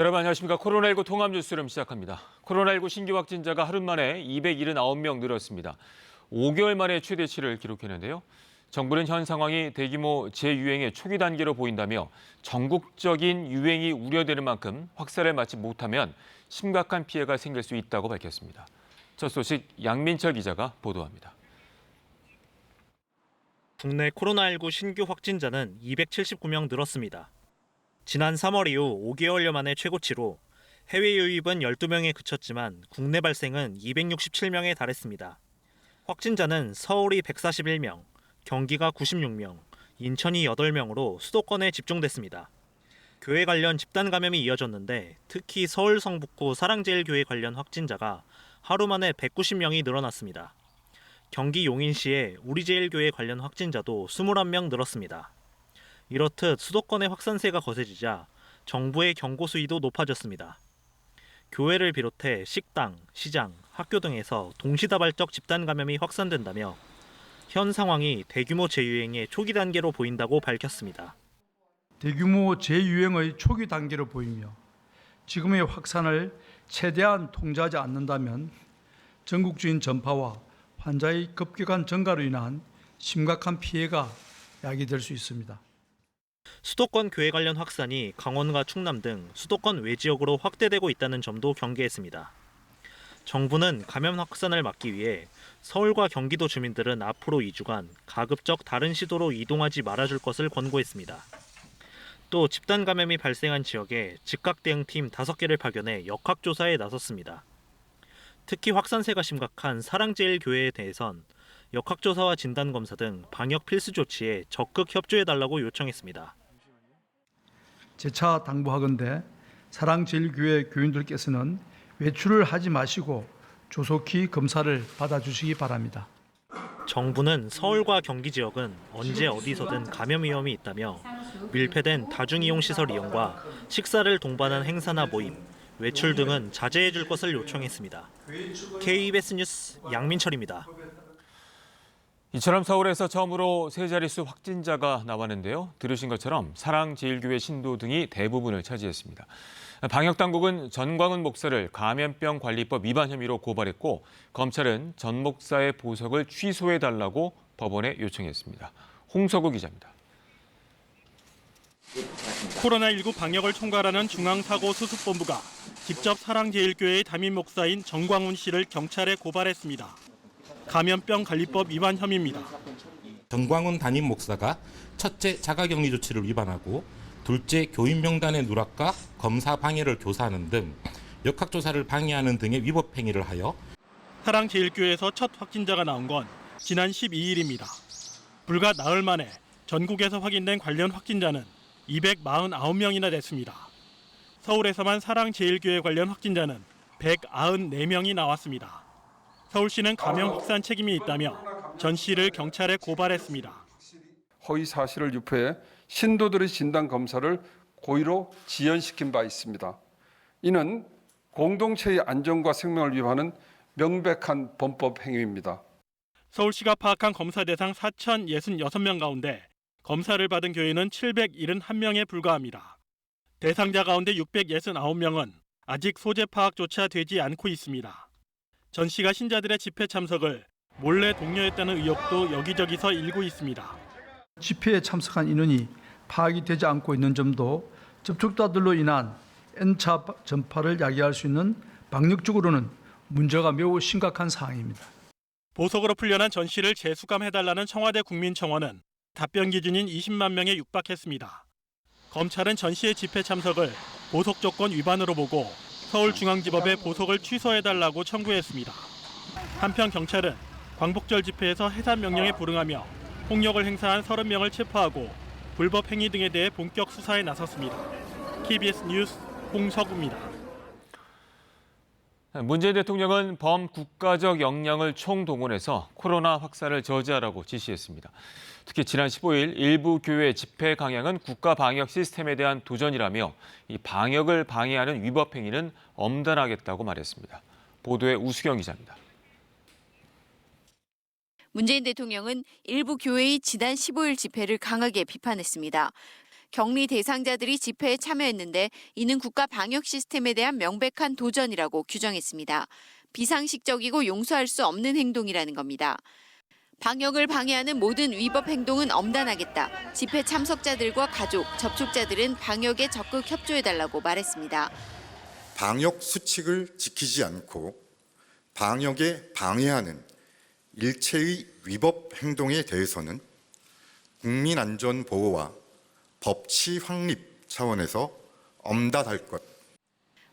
여러분 안녕하십니까. 코로나19 통합 뉴스룸 시작합니다. 코로나19 신규 확진자가 하루 만에 279명 늘었습니다. 5개월 만에 최대치를 기록했는데요. 정부는 현 상황이 대규모 재유행의 초기 단계로 보인다며 전국적인 유행이 우려되는 만큼 확산을 막지 못하면 심각한 피해가 생길 수 있다고 밝혔습니다. 첫 소식 양민철 기자가 보도합니다. 국내 코로나19 신규 확진자는 279명 늘었습니다. 지난 3월 이후 5개월여 만의 최고치로 해외 유입은 12명에 그쳤지만 국내 발생은 267명에 달했습니다. 확진자는 서울이 141명, 경기가 96명, 인천이 8명으로 수도권에 집중됐습니다. 교회 관련 집단 감염이 이어졌는데 특히 서울 성북구 사랑제일교회 관련 확진자가 하루 만에 190명이 늘어났습니다. 경기 용인시에 우리제일교회 관련 확진자도 21명 늘었습니다. 이렇듯 수도권의 확산세가 거세지자 정부의 경고 수위도 높아졌습니다. 교회를 비롯해 식당, 시장, 학교 등에서 동시다발적 집단 감염이 확산된다며 현 상황이 대규모 재유행의 초기 단계로 보인다고 밝혔습니다. 대규모 재유행의 초기 단계로 보이며 지금의 확산을 최대한 통제하지 않는다면 전국적인 전파와 환자의 급격한 증가로 인한 심각한 피해가 야기될 수 있습니다. 수도권 교회 관련 확산이 강원과 충남 등 수도권 외 지역으로 확대되고 있다는 점도 경계했습니다. 정부는 감염 확산을 막기 위해 서울과 경기도 주민들은 앞으로 2주간 가급적 다른 시도로 이동하지 말아줄 것을 권고했습니다. 또 집단 감염이 발생한 지역에 즉각 대응팀 5개를 파견해 역학조사에 나섰습니다. 특히 확산세가 심각한 사랑제일교회에 대해선 역학조사와 진단검사 등 방역 필수 조치에 적극 협조해달라고 요청했습니다. 재차 당부하건대 사랑제일교회 교인들께서는 외출을 하지 마시고 조속히 검사를 받아주시기 바랍니다. 정부는 서울과 경기 지역은 언제 어디서든 감염 위험이 있다며 밀폐된 다중이용시설 이용과 식사를 동반한 행사나 모임, 외출 등은 자제해 줄 것을 요청했습니다. KBS 뉴스 양민철입니다. 이처럼 서울에서 처음으로 세 자릿수 확진자가 나왔는데요. 들으신 것처럼 사랑제일교회 신도 등이 대부분을 차지했습니다. 방역당국은 전광훈 목사를 감염병 관리법 위반 혐의로 고발했고 검찰은 전 목사의 보석을 취소해달라고 법원에 요청했습니다. 홍석우 기자입니다. 코로나19 방역을 총괄하는 중앙사고수습본부가 직접 사랑제일교회의 담임 목사인 전광훈 씨를 경찰에 고발했습니다. 감염병 관리법 위반 혐의입니다. 전광훈 담임 목사가 첫째 자가격리 조치를 위반하고 둘째 교인 명단의 누락과 검사 방해를 교사하는 등 역학조사를 방해하는 등의 위법 행위를 하여 사랑제일교회에서 첫 확진자가 나온 건 지난 12일입니다. 불과 나흘 만에 전국에서 확인된 관련 확진자는 249명이나 됐습니다. 서울에서만 사랑제일교회 관련 확진자는 194명이 나왔습니다. 서울시는 감염 확산 책임이 있다며 전 씨를 경찰에 고발했습니다. 허위 사실을 유포해 신도들의 진단 검사를 고의로 지연시킨 바 있습니다. 이는 공동체의 안전과 생명을 위반하는 명백한 범법 행위입니다. 서울시가 파악한 검사 대상 4,066명 가운데 검사를 받은 교회는 771명에 불과합니다. 대상자 가운데 669명은 아직 소재 파악조차 되지 않고 있습니다. 전 씨가 신자들의 집회 참석을 몰래 독려했다는 의혹도 여기저기서 일고 있습니다. 집회에 참석한 인원이 파악이 되지 않고 있는 점도 접촉자들로 인한 N차 전파를 야기할 수 있는 방역적으로는 문제가 매우 심각한 사항입니다. 보석으로 풀려난 전 씨를 재수감해달라는 청와대 국민청원은 답변 기준인 20만 명에 육박했습니다. 검찰은 전 씨의 집회 참석을 보석 조건 위반으로 보고 서울중앙지법에 보석을 취소해달라고 청구했습니다. 한편 경찰은 광복절 집회에서 해산 명령에 불응하며 폭력을 행사한 30명을 체포하고 불법 행위 등에 대해 본격 수사에 나섰습니다. KBS 뉴스 홍석우입니다. 문재인 대통령은 범국가적 역량을 총동원해서 코로나 확산을 저지하라고 지시했습니다. 특히 지난 15일 일부 교회 집회 강행은 국가 방역 시스템에 대한 도전이라며 이 방역을 방해하는 위법 행위는 엄단하겠다고 말했습니다. 보도에 우수경 기자입니다. 문재인 대통령은 일부 교회의 지난 15일 집회를 강하게 비판했습니다. 격리 대상자들이 집회에 참여했는데 이는 국가 방역 시스템에 대한 명백한 도전이라고 규정했습니다. 비상식적이고 용서할 수 없는 행동이라는 겁니다. 방역을 방해하는 모든 위법 행동은 엄단하겠다. 집회 참석자들과 가족, 접촉자들은 방역에 적극 협조해달라고 말했습니다. 방역 수칙을 지키지 않고 방역에 방해하는 일체의 위법 행동에 대해서는 국민안전보호와 법치 확립 차원에서 엄단할 것.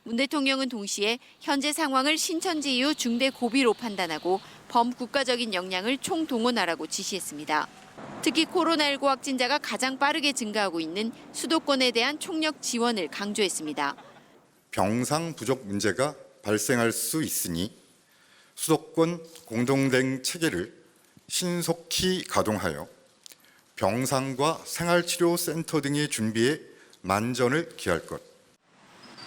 문 대통령은 동시에 현재 상황을 신천지 이후 중대 고비로 판단하고 범국가적인 역량을 총동원하라고 지시했습니다. 특히 코로나19 확진자가 가장 빠르게 증가하고 있는 수도권에 대한 총력 지원을 강조했습니다. 병상 부족 문제가 발생할 수 있으니 수도권 공동대응 체계를 신속히 가동하여 병상과 생활치료센터 등의 준비에 만전을 기할 것.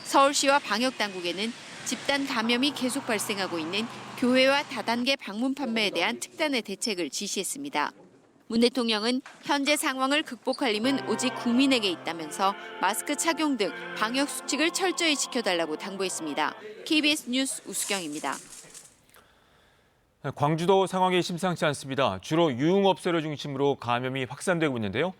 서울시와 방역당국에는 집단 감염이 계속 발생하고 있는 교회와 다단계 방문 판매에 대한 특단의 대책을 지시했습니다. 문 대통령은 현재 상황을 극복할 힘은 오직 국민에게 있다면서 마스크 착용 등 방역 수칙을 철저히 지켜달라고 당부했습니다. KBS 뉴스 우수경입니다. 광주도 상황이 심상치 않습니다. 주로 유흥업소를 중심으로 감염이 확산되고 있는데요.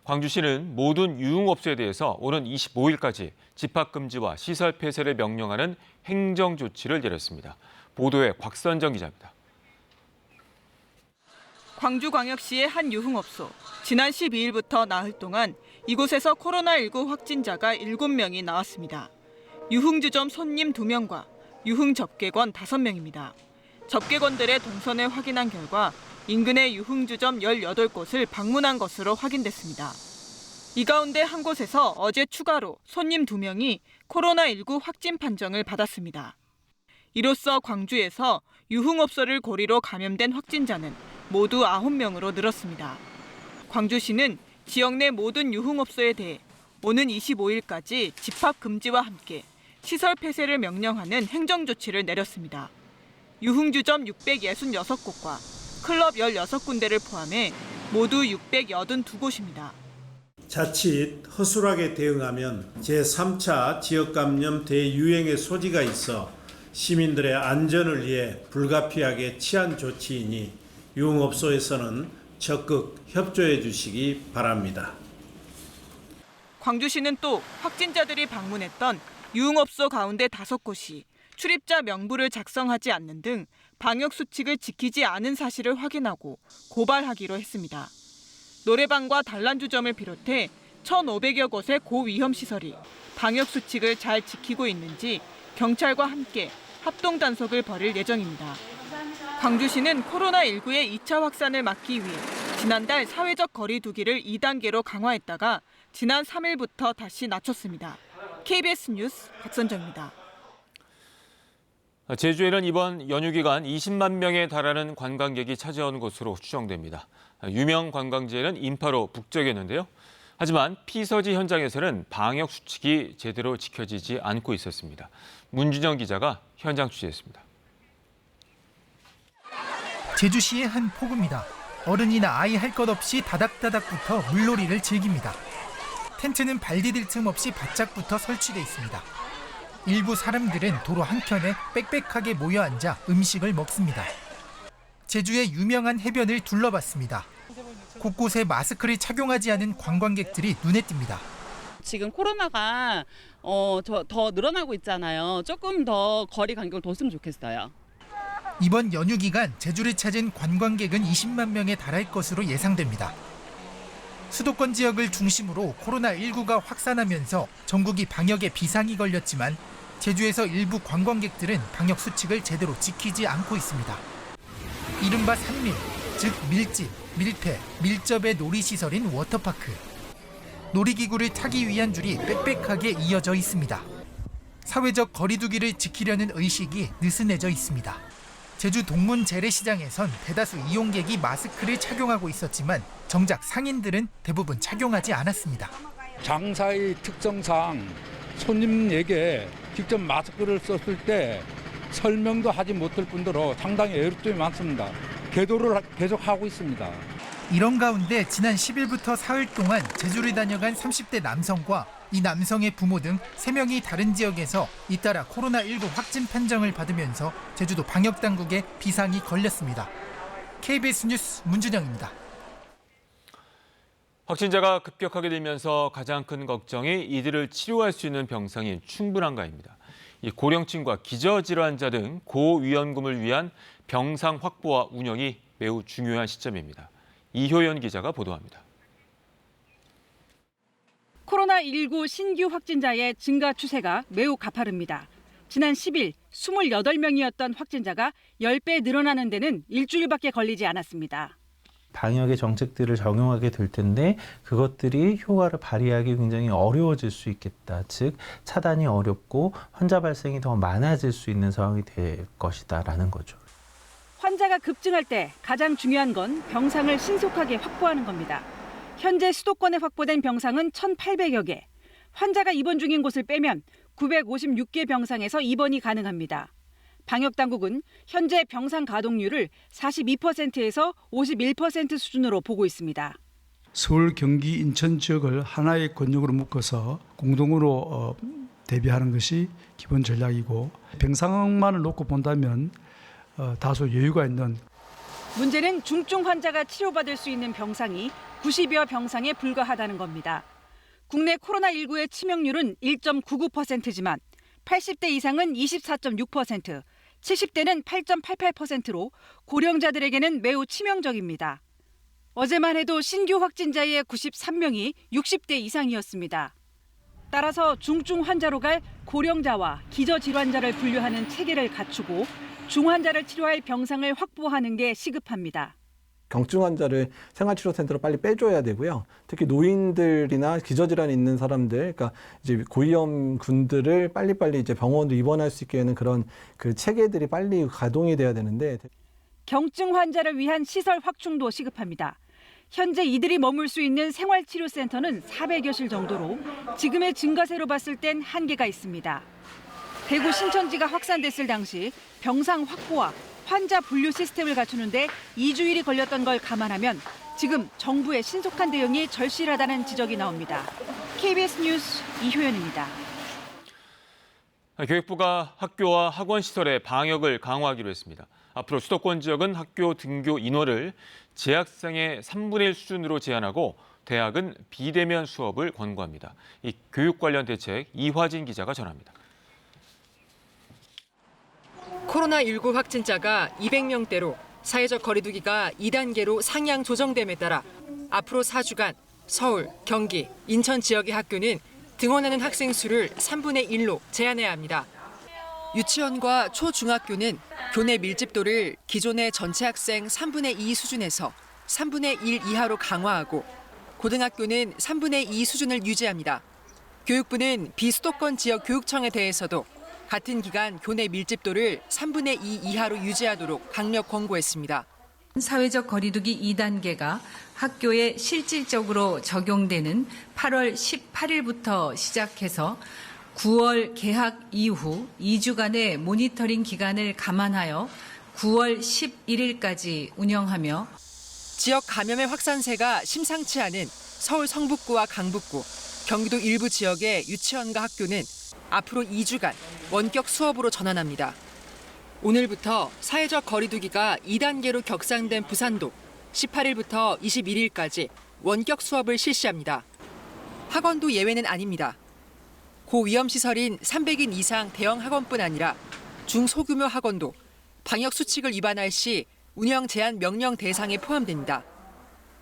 광주시는 모든 유흥업소에 대해서 오는 25일까지 집합금지와 시설 폐쇄를 명령하는 행정조치를 내렸습니다. 보도에 곽선정 기자입니다. 광주광역시의 한 유흥업소. 지난 12일부터 나흘 동안 이곳에서 코로나19 확진자가 7명이 나왔습니다. 유흥주점 손님 2명과 유흥접객원 5명입니다. 접객원들의 동선을 확인한 결과 인근의 유흥주점 18곳을 방문한 것으로 확인됐습니다. 이 가운데 한 곳에서 어제 추가로 손님 2명이 코로나19 확진 판정을 받았습니다. 이로써 광주에서 유흥업소를 고리로 감염된 확진자는 모두 9명으로 늘었습니다. 광주시는 지역 내 모든 유흥업소에 대해 오는 25일까지 집합 금지와 함께 시설 폐쇄를 명령하는 행정조치를 내렸습니다. 유흥주점 666곳과 클럽 16군데를 포함해 모두 682곳입니다. 자칫 허술하게 대응하면 제3차 지역감염 대유행의 소지가 있어 시민들의 안전을 위해 불가피하게 취한 조치이니 유흥업소에서는 적극 협조해 주시기 바랍니다. 광주시는 또 확진자들이 방문했던 유흥업소 가운데 5곳이 출입자 명부를 작성하지 않는 등 방역수칙을 지키지 않은 사실을 확인하고 고발하기로 했습니다. 노래방과 단란주점을 비롯해 1,500여 곳의 고위험시설이 방역수칙을 잘 지키고 있는지 경찰과 함께 합동단속을 벌일 예정입니다. 광주시는 코로나19의 2차 확산을 막기 위해 지난달 사회적 거리 두기를 2단계로 강화했다가 지난 3일부터 다시 낮췄습니다. KBS 뉴스 박선정입니다. 제주에는 이번 연휴 기간 20만 명에 달하는 관광객이 찾아오는 것으로 추정됩니다. 유명 관광지에는 인파로 북적였는데요. 하지만 피서지 현장에서는 방역 수칙이 제대로 지켜지지 않고 있었습니다. 문준영 기자가 현장 취재했습니다. 제주시의 한 폭우입니다. 어른이나 아이 할 것 없이 다닥다닥부터 물놀이를 즐깁니다. 텐트는 발 디딜 틈 없이 바짝부터 설치돼 있습니다. 일부 사람들은 도로 한켠에 빽빽하게 모여 앉아 음식을 먹습니다. 제주의 유명한 해변을 둘러봤습니다. 곳곳에 마스크를 착용하지 않은 관광객들이 눈에 띕니다. 지금 코로나가 더 늘어나고 있잖아요. 조금 더 거리 간격을 뒀으면 좋겠어요. 이번 연휴 기간 제주를 찾은 관광객은 20만 명에 달할 것으로 예상됩니다. 수도권 지역을 중심으로 코로나19가 확산하면서 전국이 방역에 비상이 걸렸지만 제주에서 일부 관광객들은 방역 수칙을 제대로 지키지 않고 있습니다. 이른바 산밀, 즉 밀집, 밀폐, 밀접의 놀이시설인 워터파크. 놀이기구를 타기 위한 줄이 빽빽하게 이어져 있습니다. 사회적 거리두기를 지키려는 의식이 느슨해져 있습니다. 제주 동문 재래시장에선 대다수 이용객이 마스크를 착용하고 있었지만 정작 상인들은 대부분 착용하지 않았습니다. 장사의 특성상 손님에게 직접 마스크를 썼을 때 설명도 하지 못할 뿐더러 상당히 애로점이 많습니다. 계도를 계속 하고 있습니다. 이런 가운데 지난 10일부터 사흘 동안 제주를 다녀간 30대 남성과 이 남성의 부모 등 3명이 다른 지역에서 잇따라 코로나19 확진 판정을 받으면서 제주도 방역당국에 비상이 걸렸습니다. KBS 뉴스 문준영입니다. 확진자가 급격하게 늘면서 가장 큰 걱정이 이들을 치료할 수 있는 병상이 충분한가입니다. 이 고령층과 기저질환자 등 고위험군을 위한 병상 확보와 운영이 매우 중요한 시점입니다. 이효연 기자가 보도합니다. 코로나19 신규 확진자의 증가 추세가 매우 가파릅니다. 지난 10일 28명이었던 확진자가 10배 늘어나는 데는 일주일밖에 걸리지 않았습니다. 방역의 정책들을 적용하게 될 텐데 그것들이 효과를 발휘하기 굉장히 어려워질 수 있겠다. 즉 차단이 어렵고 환자 발생이 더 많아질 수 있는 상황이 될 것이다라는 거죠. 환자가 급증할 때 가장 중요한 건 병상을 신속하게 확보하는 겁니다. 현재 수도권에 확보된 병상은 1,800여 개. 환자가 입원 중인 곳을 빼면 956개 병상에서 입원이 가능합니다. 방역당국은 현재 병상 가동률을 42%에서 51% 수준으로 보고 있습니다. 서울, 경기, 인천 지역을 하나의 권역으로 묶어서 공동으로 대비하는 것이 기본 전략이고 병상만을 놓고 본다면 다소 여유가 있는. 문제는 중증 환자가 치료받을 수 있는 병상이 90여 병상에 불과하다는 겁니다. 국내 코로나19의 치명률은 1.99%지만 80대 이상은 24.6%, 70대는 8.88%로 고령자들에게는 매우 치명적입니다. 어제만 해도 신규 확진자의 93명이 60대 이상이었습니다. 따라서 중증 환자로 갈 고령자와 기저질환자를 분류하는 체계를 갖추고 중환자를 치료할 병상을 확보하는 게 시급합니다. 경증 환자를 생활치료센터로 빨리 빼줘야 되고요. 특히 노인들이나 기저질환이 있는 사람들, 그러니까 이제 고위험군들을 빨리빨리 이제 병원으로 입원할 수 있게 하는 그런 그 체계들이 빨리 가동이 돼야 되는데. 경증 환자를 위한 시설 확충도 시급합니다. 현재 이들이 머물 수 있는 생활치료센터는 400여실 정도로 지금의 증가세로 봤을 땐 한계가 있습니다. 대구 신천지가 확산됐을 당시 병상 확보와 환자 분류 시스템을 갖추는데 2주일이 걸렸던 걸 감안하면 지금 정부의 신속한 대응이 절실하다는 지적이 나옵니다. KBS 뉴스 이효연입니다. 교육부가 학교와 학원 시설의 방역을 강화하기로 했습니다. 앞으로 수도권 지역은 학교 등교 인원을 재학생의 3분의 1 수준으로 제한하고 대학은 비대면 수업을 권고합니다. 이 교육 관련 대책 이화진 기자가 전합니다. 코로나19 확진자가 200명대로 사회적 거리두기가 2단계로 상향 조정됨에 따라 앞으로 4주간 서울, 경기, 인천 지역의 학교는 등원하는 학생 수를 3분의 1로 제한해야 합니다. 유치원과 초중학교는 교내 밀집도를 기존의 전체 학생 3분의 2 수준에서 3분의 1 이하로 강화하고 고등학교는 3분의 2 수준을 유지합니다. 교육부는 비수도권 지역 교육청에 대해서도 같은 기간 교내 밀집도를 3분의 2 이하로 유지하도록 강력 권고했습니다. 사회적 거리두기 2단계가 학교에 실질적으로 적용되는 8월 18일부터 시작해서 9월 개학 이후 2주간의 모니터링 기간을 감안하여 9월 11일까지 운영하며 지역 감염의 확산세가 심상치 않은 서울 성북구와 강북구, 경기도 일부 지역의 유치원과 학교는 앞으로 2주간 원격 수업으로 전환합니다. 오늘부터 사회적 거리두기가 2단계로 격상된 부산도 18일부터 21일까지 원격 수업을 실시합니다. 학원도 예외는 아닙니다. 고위험시설인 300인 이상 대형 학원뿐 아니라 중소규모 학원도 방역 수칙을 위반할 시 운영 제한 명령 대상에 포함됩니다.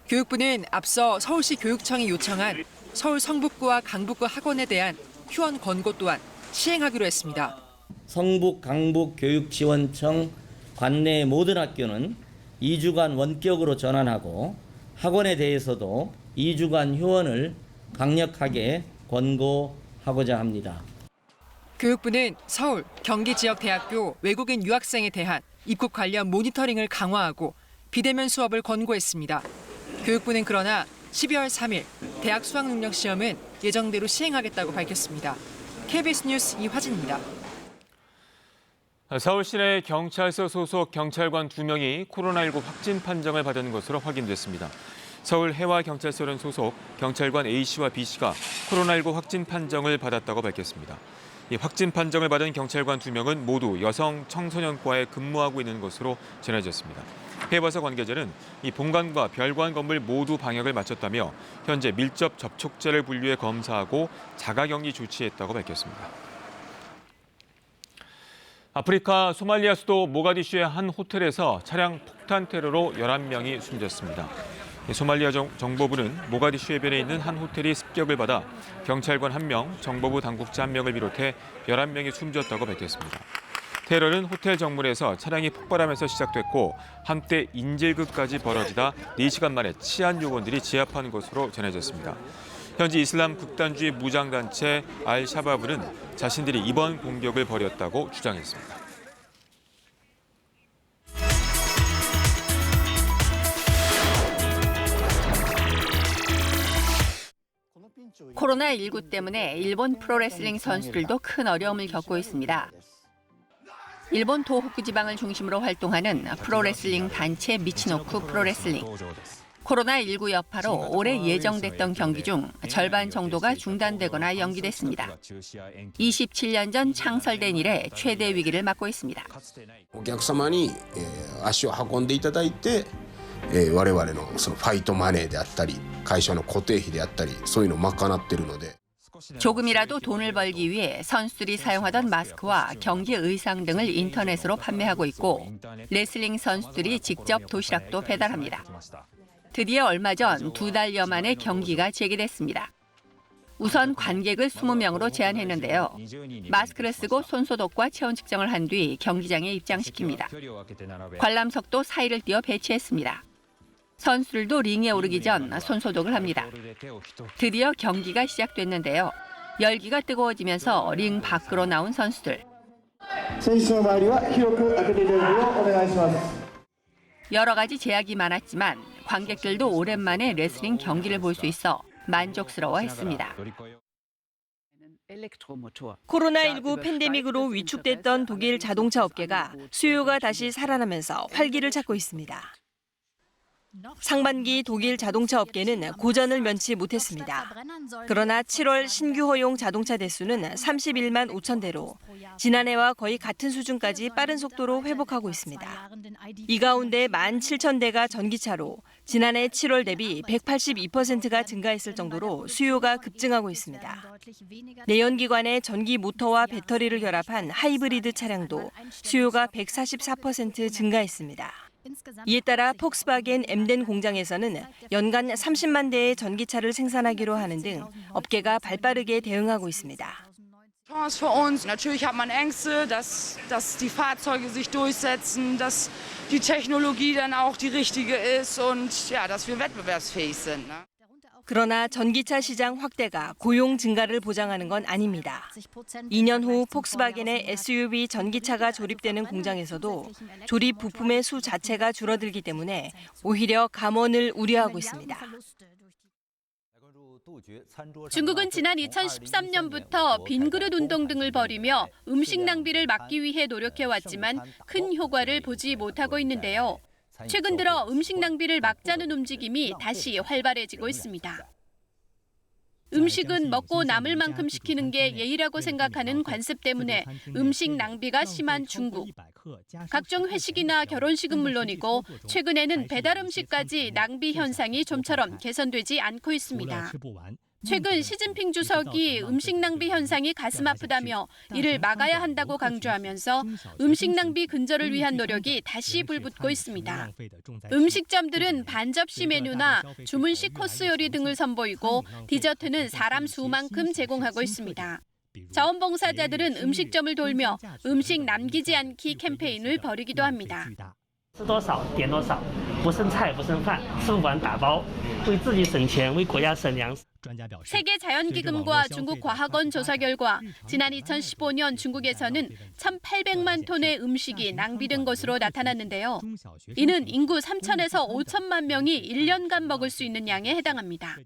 교육부는 앞서 서울시 교육청이 요청한 서울 성북구와 강북구 학원에 대한 휴원 권고 또한 시행하기로 했습니다. 성북, 강북 교육지원청 관내 모든 학교는 2주간 원격으로 전환하고 학원에 대해서도 2주간 휴원을 강력하게 권고하고자 합니다. 교육부는 서울, 경기 지역 대학교 외국인 유학생에 대한 입국 관련 모니터링을 강화하고 비대면 수업을 권고했습니다. 교육부는 그러나 12월 3일 대학 수학능력 시험은 예정대로 시행하겠다고 밝혔습니다. KBS 뉴스 이화진입니다. 서울 시내 경찰서 소속 경찰관 2명이 코로나19 확진 판정을 받은 것으로 확인됐습니다. 서울 해와경찰서는 소속 경찰관 A씨와 B씨가 코로나19 확진 판정을 받았다고 밝혔습니다. 이 확진 판정을 받은 경찰관 2명은 모두 여성 청소년과에 근무하고 있는 것으로 전해졌습니다. 해와서 관계자는 이 본관과 별관 건물 모두 방역을 마쳤다며 현재 밀접 접촉자를 분류해 검사하고 자가격리 조치했다고 밝혔습니다. 아프리카 소말리아 수도 모가디슈의 한 호텔에서 차량 폭탄 테러로 11명이 숨졌습니다. 소말리아 정보부는 모가디슈 해변에 있는 한 호텔이 습격을 받아 경찰관 1명, 정보부 당국자 1명을 비롯해 11명이 숨졌다고 밝혔습니다. 테러는 호텔 정문에서 차량이 폭발하면서 시작됐고 한때 인질극까지 벌어지다 4시간 만에 치안 요원들이 제압한 것으로 전해졌습니다. 현지 이슬람 극단주의 무장단체 알-샤바브는 자신들이 이번 공격을 벌였다고 주장했습니다. 코로나19 때문에 일본 프로레슬링 선수들도 큰 어려움을 겪고 있습니다. 일본 도호쿠 지방을 중심으로 활동하는 프로레슬링 단체 미치노쿠 프로레슬링. 코로나19 여파로 올해 예정됐던 경기 중 절반 정도가 중단되거나 연기됐습니다. 27년 전 창설된 이래 최대 위기를 맞고 있습니다. お客様に足を運んでいただいて我々のそのファイトマネーであったり会社の固定費であったりそういうのを賄っているので 조금이라도 돈을 벌기 위해 선수들이 사용하던 마스크와 경기 의상 등을 인터넷으로 판매하고 있고 레슬링 선수들이 직접 도시락도 배달합니다. 드디어 얼마 전 2달여 만에 경기가 재개됐습니다. 우선 관객을 20명으로 제한했는데요. 마스크를 쓰고 손소독과 체온 측정을 한 뒤 경기장에 입장시킵니다. 관람석도 사이를 띄어 배치했습니다. 선수들도 링에 오르기 전 손소독을 합니다. 드디어 경기가 시작됐는데요. 열기가 뜨거워지면서 링 밖으로 나온 선수들. 여러 가지 제약이 많았지만 관객들도 오랜만에 레슬링 경기를 볼 수 있어 만족스러워했습니다. 코로나19 팬데믹으로 위축됐던 독일 자동차 업계가 수요가 다시 살아나면서 활기를 찾고 있습니다. 상반기 독일 자동차 업계는 고전을 면치 못했습니다. 그러나 7월 신규 허용 자동차 대수는 31만 5천 대로 지난해와 거의 같은 수준까지 빠른 속도로 회복하고 있습니다. 이 가운데 1만 7천 대가 전기차로 지난해 7월 대비 182%가 증가했을 정도로 수요가 급증하고 있습니다. 내연기관의 전기 모터와 배터리를 결합한 하이브리드 차량도 수요가 144% 증가했습니다. 이에 따라 폭스바겐 Emden 공장에서는 연간 30만 대의 전기차를 생산하기로 하는 등 업계가 발빠르게 대응하고 있습니다. Chance für uns. Natürlich hat man Ängste, dass die Fahrzeuge sich durchsetzen, dass die Technologie dann auch die richtige ist und ja, dass wir wettbewerbsfähig sind. 그러나 전기차 시장 확대가 고용 증가를 보장하는 건 아닙니다. 2년 후 폭스바겐의 SUV 전기차가 조립되는 공장에서도 조립 부품의 수 자체가 줄어들기 때문에 오히려 감원을 우려하고 있습니다. 중국은 지난 2013년부터 빈그릇 운동 등을 벌이며 음식 낭비를 막기 위해 노력해왔지만 큰 효과를 보지 못하고 있는데요. 최근 들어 음식 낭비를 막자는 움직임이 다시 활발해지고 있습니다. 음식은 먹고 남을 만큼 시키는 게 예의라고 생각하는 관습 때문에 음식 낭비가 심한 중국. 각종 회식이나 결혼식은 물론이고 최근에는 배달 음식까지 낭비 현상이 좀처럼 개선되지 않고 있습니다. 최근 시진핑 주석이 음식 낭비 현상이 가슴 아프다며 이를 막아야 한다고 강조하면서 음식 낭비 근절을 위한 노력이 다시 불붙고 있습니다. 음식점들은 반접시 메뉴나 주문식 코스 요리 등을 선보이고 디저트는 사람 수만큼 제공하고 있습니다. 자원봉사자들은 음식점을 돌며 음식 남기지 않기 캠페인을 벌이기도 합니다. 吃多少点多少，不剩菜不剩饭，吃不完打包，为自己省钱，为国家省粮食。 세계자연기금과 중국과학원 조사 결과 지난 2015년 중국에서는 1,800만 톤의 음식이 낭비된 것으로 나타났는데요. 이는 인구 3천에서 5천만 명이 1년간 먹을 수 있는 양에 해당합니다.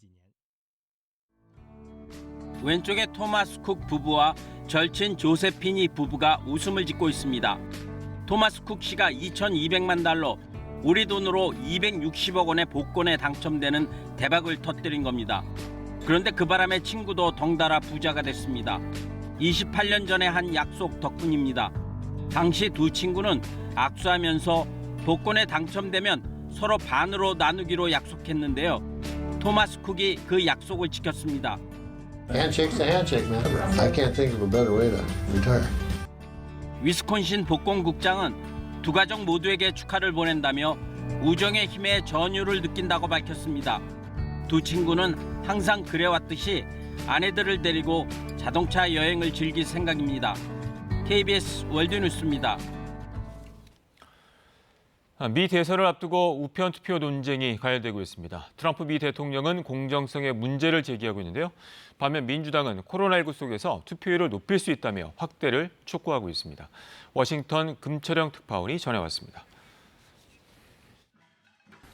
왼쪽에 토마스 쿡 부부와 절친 조세피니 부부가 웃음을 짓고 있습니다. 토마스 쿡 씨가 2,200만 달러, 우리 돈으로 260억 원의 복권에 당첨되는 대박을 터뜨린 겁니다. 그런데 그 바람에 친구도 덩달아 부자가 됐습니다. 28년 전에 한 약속 덕분입니다. 당시 두 친구는 악수하면서 복권에 당첨되면 서로 반으로 나누기로 약속했는데요. 토마스 쿡이 그 약속을 지켰습니다. Handshake's a handshake, man. I can't think of a better way to retire. 위스콘신 복권국장은 두 가족 모두에게 축하를 보낸다며 우정의 힘에 전율을 느낀다고 밝혔습니다. 두 친구는 항상 그래왔듯이 아내들을 데리고 자동차 여행을 즐길 생각입니다. KBS 월드뉴스입니다. 미 대선을 앞두고 우편 투표 논쟁이 가열되고 있습니다. 트럼프 미 대통령은 공정성에 문제를 제기하고 있는데요. 반면 민주당은 코로나19 속에서 투표율을 높일 수 있다며 확대를 촉구하고 있습니다. 워싱턴 금철영 특파원이 전해왔습니다.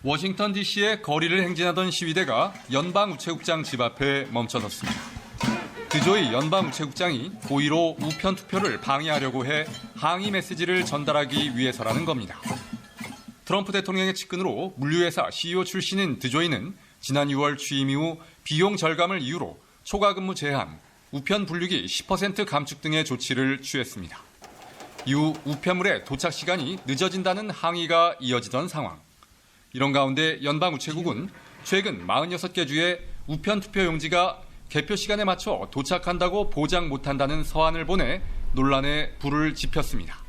워싱턴 DC의 거리를 행진하던 시위대가 연방우체국장 집 앞에 멈춰섰습니다. 드조이 연방우체국장이 고의로 우편 투표를 방해하려고 해 항의 메시지를 전달하기 위해서라는 겁니다. 트럼프 대통령의 측근으로 물류회사 CEO 출신인 드조이는 지난 6월 취임 이후 비용 절감을 이유로 초과 근무 제한, 우편 분류기 10% 감축 등의 조치를 취했습니다. 이후 우편물의 도착 시간이 늦어진다는 항의가 이어지던 상황. 이런 가운데 연방우체국은 최근 46개 주에 우편 투표 용지가 개표 시간에 맞춰 도착한다고 보장 못한다는 서한을 보내 논란에 불을 지폈습니다.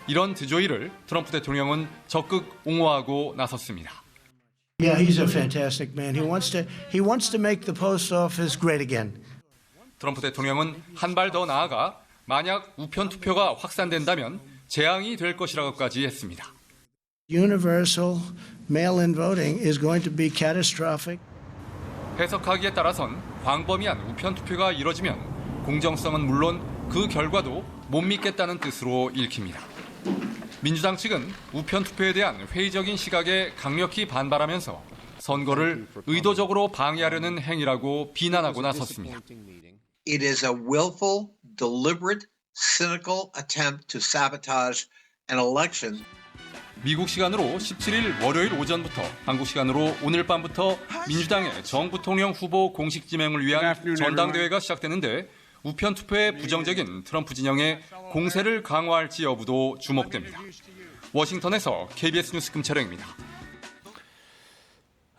이런 드조이를 트럼프 대통령은 적극 옹호하고 나섰습니다. Yeah, he's a fantastic man. He wants to make the post office great again. 트럼프 대통령은 한 발 더 나아가 만약 우편 투표가 확산된다면 재앙이 될 것이라고까지 했습니다. Universal mail-in voting is going to be catastrophic. 해석하기에 따라선 광범위한 우편 투표가 이뤄지면 공정성은 물론 그 결과도 못 믿겠다는 뜻으로 읽힙니다. 민주당 측은 우편 투표에 대한 회의적인 시각에 강력히 반발하면서 선거를 의도적으로 방해하려는 행위라고 비난하고 나섰습니다. It is a willful, deliberate, cynical attempt to sabotage an election. 미국 시간으로 17일 월요일 오전부터, 한국 시간으로 오늘 밤부터 민주당의 정 부통령 후보 공식 지명을 위한 전당대회가 시작되는데 우편 투표에 부정적인 트럼프 진영의 공세를 강화할지 여부도 주목됩니다. 워싱턴에서 KBS 뉴스 금철영입니다.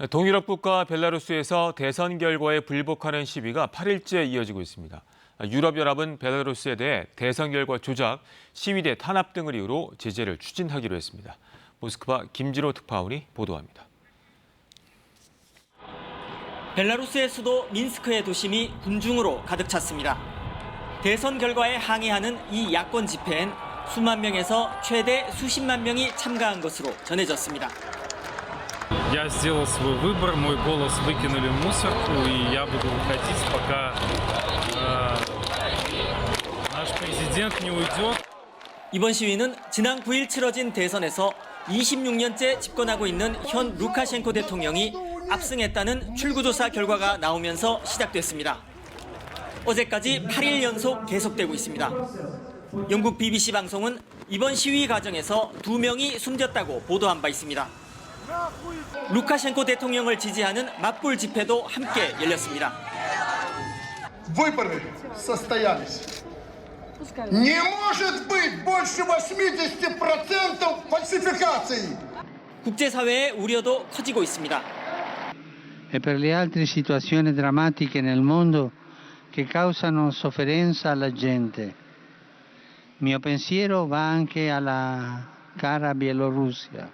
동유럽 국가 벨라루스에서 대선 결과에 불복하는 시위가 8일째 이어지고 있습니다. 유럽연합은 벨라루스에 대해 대선 결과 조작, 시위대 탄압 등을 이유로 제재를 추진하기로 했습니다. 모스크바 김진호 특파원이 보도합니다. 벨라루스의 수도 민스크의 도심이 군중으로 가득 찼습니다. 대선 결과에 항의하는 이 야권 집회엔 수만 명에서 최대 수십만 명이 참가한 것으로 전해졌습니다. Я сделал свой выбор, мой голос выкинули в мусорку, и я буду выходить, пока наш президент не уйдет. 이번 시위는 지난 9일 치러진 대선에서 26년째 집권하고 있는 현 루카셴코 대통령이 압승했다는 출구조사 결과가 나오면서 시작됐습니다. 어제까지 8일 연속 계속되고 있습니다. 영국 BBC 방송은 이번 시위 과정에서 2명이 숨졌다고 보도한 바 있습니다. 루카셴코 대통령을 지지하는 맞불 집회도 함께 열렸습니다. Выборы состоялись. Не может быть больше 80% фальсификаций. 국제사회의 우려도 커지고 있습니다. E per le altre situazioni drammatiche nel mondo che causano sofferenza alla gente. Mio pensiero va anche alla cara Bielorussia.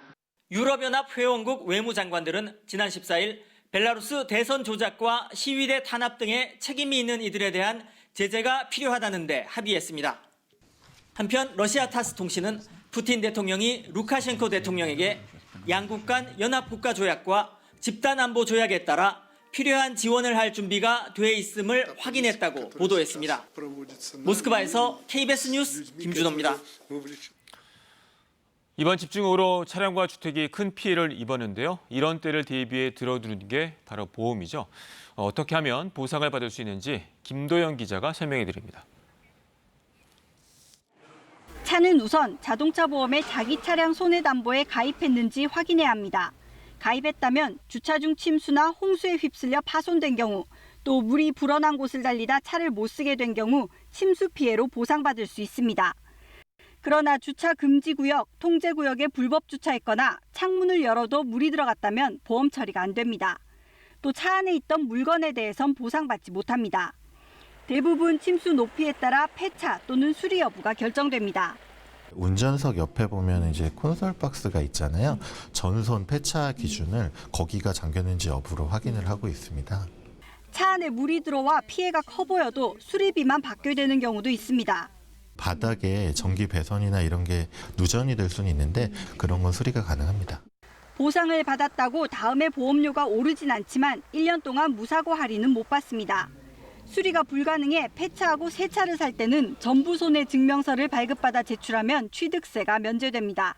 유럽연합 회원국 외무장관들은 지난 14일 벨라루스 대선 조작과 시위대 탄압 등의 책임이 있는 이들에 대한 제재가 필요하다는 데 합의했습니다. 한편 러시아 타스 통신은 푸틴 대통령이 루카셴코 대통령에게 양국 간 연합국가조약과 집단안보조약에 따라 필요한 지원을 할 준비가 돼 있음을 확인했다고 보도했습니다. 모스크바에서 KBS 뉴스 김준호입니다. 이번 집중호우로 차량과 주택이 큰 피해를 입었는데요. 이런 때를 대비해 들어두는 게 바로 보험이죠. 어떻게 하면 보상을 받을 수 있는지 김도영 기자가 설명해 드립니다. 차는 우선 자동차 보험에 자기 차량 손해담보에 가입했는지 확인해야 합니다. 가입했다면 주차 중 침수나 홍수에 휩쓸려 파손된 경우, 또 물이 불어난 곳을 달리다 차를 못 쓰게 된 경우 침수 피해로 보상받을 수 있습니다. 그러나 주차 금지 구역, 통제 구역에 불법 주차했거나 창문을 열어도 물이 들어갔다면 보험 처리가 안 됩니다. 또 차 안에 있던 물건에 대해선 보상받지 못합니다. 대부분 침수 높이에 따라 폐차 또는 수리 여부가 결정됩니다. 운전석 옆에 보면 이제 콘솔 박스가 있잖아요. 전손 폐차 기준을 거기가 잠겼는지 여부로 확인을 하고 있습니다. 차 안에 물이 들어와 피해가 커 보여도 수리비만 받게 되는 경우도 있습니다. 바닥에 전기 배선이나 이런 게 누전이 될 수는 있는데 그런 건 수리가 가능합니다. 보상을 받았다고 다음에 보험료가 오르진 않지만 1년 동안 무사고 할인은 못 받습니다. 수리가 불가능해 폐차하고 새 차를 살 때는 전부 손해 증명서를 발급받아 제출하면 취득세가 면제됩니다.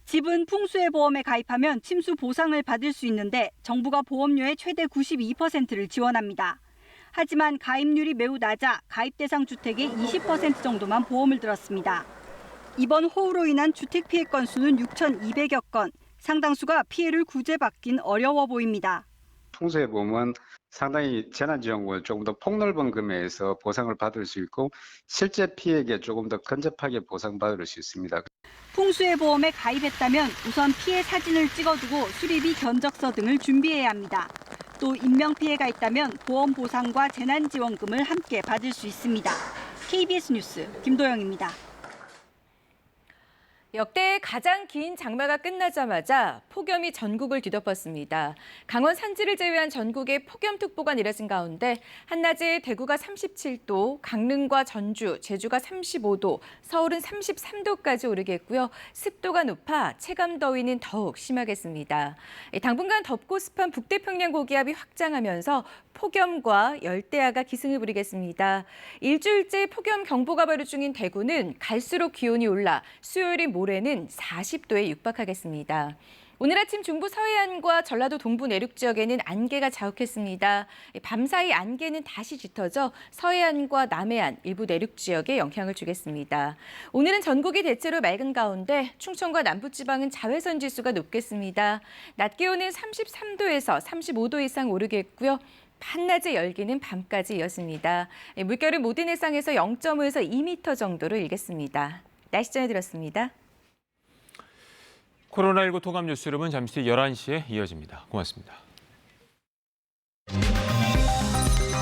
집은 풍수해 보험에 가입하면 침수 보상을 받을 수 있는데 정부가 보험료의 최대 92%를 지원합니다. 하지만 가입률이 매우 낮아 가입 대상 주택의 20% 정도만 보험을 들었습니다. 이번 호우로 인한 주택 피해 건수는 6,200여 건, 상당수가 피해를 구제받긴 어려워 보입니다. 풍수해 보험은 상당히 재난지원금을 조금 더 폭넓은 금액에서 보상을 받을 수 있고 실제 피해액에 조금 더 근접하게 보상받을 수 있습니다. 풍수해 보험에 가입했다면 우선 피해 사진을 찍어두고 수리비 견적서 등을 준비해야 합니다. 또 인명피해가 있다면 보험 보상과 재난지원금을 함께 받을 수 있습니다. KBS 뉴스 김도영입니다. 역대 가장 긴 장마가 끝나자마자 폭염이 전국을 뒤덮었습니다. 강원 산지를 제외한 전국에 폭염특보가 내려진 가운데 한낮에 대구가 37도, 강릉과 전주, 제주가 35도, 서울은 33도까지 오르겠고요. 습도가 높아 체감더위는 더욱 심하겠습니다. 당분간 덥고 습한 북태평양 고기압이 확장하면서 폭염과 열대야가 기승을 부리겠습니다. 일주일째 폭염 경보가 발효 중인 대구는 갈수록 기온이 올라 수요일인 모레는 40도에 육박하겠습니다. 오늘 아침 중부 서해안과 전라도 동부 내륙 지역에는 안개가 자욱했습니다. 밤사이 안개는 다시 짙어져 서해안과 남해안, 일부 내륙 지역에 영향을 주겠습니다. 오늘은 전국이 대체로 맑은 가운데 충청과 남부지방은 자외선 지수가 높겠습니다. 낮 기온은 33도에서 35도 이상 오르겠고요. 한낮의 열기는 밤까지 이었습니다. 물결은 모든 해상에서 0.5에서 2m 정도로 일겠습니다. 날씨 전해드렸습니다. 코로나19 통합 뉴스 여러분 잠시 뒤 11시에 이어집니다. 고맙습니다.